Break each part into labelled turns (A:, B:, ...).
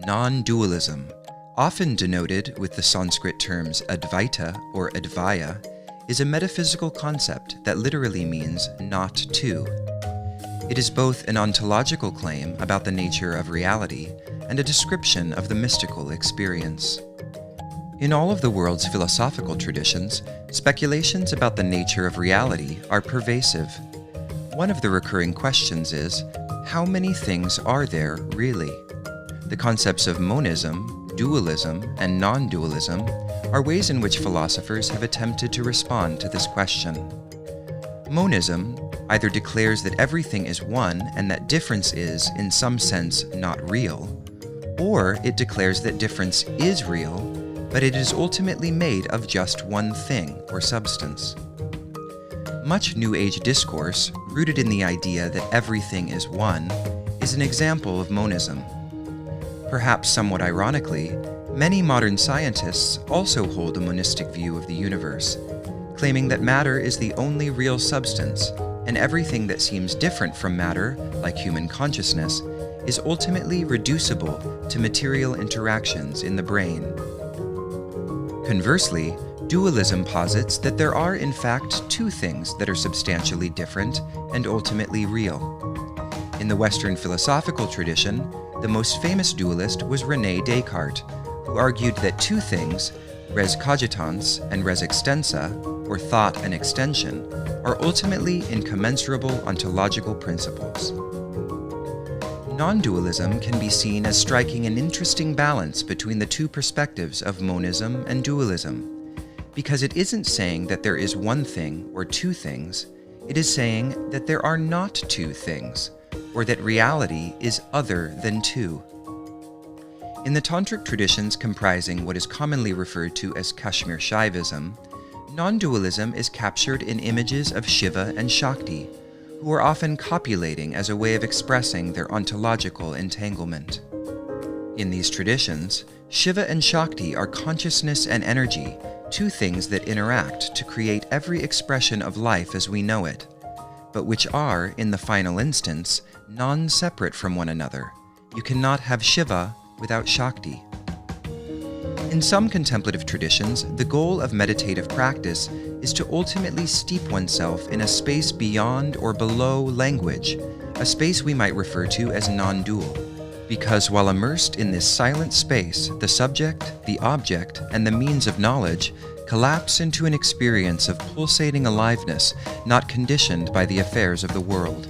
A: Non-dualism, often denoted with the Sanskrit terms Advaita or Advaya, is a metaphysical concept that literally means not two. It is both an ontological claim about the nature of reality and a description of the mystical experience. In all of the world's philosophical traditions, speculations about the nature of reality are pervasive. One of the recurring questions is, how many things are there really? The concepts of monism, dualism, and non-dualism are ways in which philosophers have attempted to respond to this question. Monism either declares that everything is one and that difference is, in some sense, not real, or it declares that difference is real, but it is ultimately made of just one thing or substance. Much New Age discourse, rooted in the idea that everything is one, is an example of monism. Perhaps somewhat ironically, many modern scientists also hold a monistic view of the universe, claiming that matter is the only real substance, and everything that seems different from matter, like human consciousness, is ultimately reducible to material interactions in the brain. Conversely, dualism posits that there are in fact two things that are substantially different and ultimately real. In the Western philosophical tradition, the most famous dualist was René Descartes, who argued that two things, res cogitans and res extensa, or thought and extension, are ultimately incommensurable ontological principles. Non-dualism can be seen as striking an interesting balance between the two perspectives of monism and dualism, because it isn't saying that there is one thing or two things, it is saying that there are not two things, or that reality is other than two. In the tantric traditions comprising what is commonly referred to as Kashmir Shaivism, non-dualism is captured in images of Shiva and Shakti, who are often copulating as a way of expressing their ontological entanglement. In these traditions, Shiva and Shakti are consciousness and energy, two things that interact to create every expression of life as we know it, but which are, in the final instance, non-separate from one another. You cannot have Shiva without Shakti. In some contemplative traditions, the goal of meditative practice is to ultimately steep oneself in a space beyond or below language, a space we might refer to as non-dual. Because while immersed in this silent space, the subject, the object, and the means of knowledge collapse into an experience of pulsating aliveness not conditioned by the affairs of the world.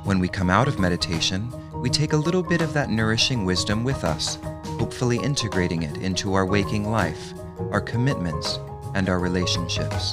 A: When we come out of meditation, we take a little bit of that nourishing wisdom with us, hopefully integrating it into our waking life, our commitments, and our relationships.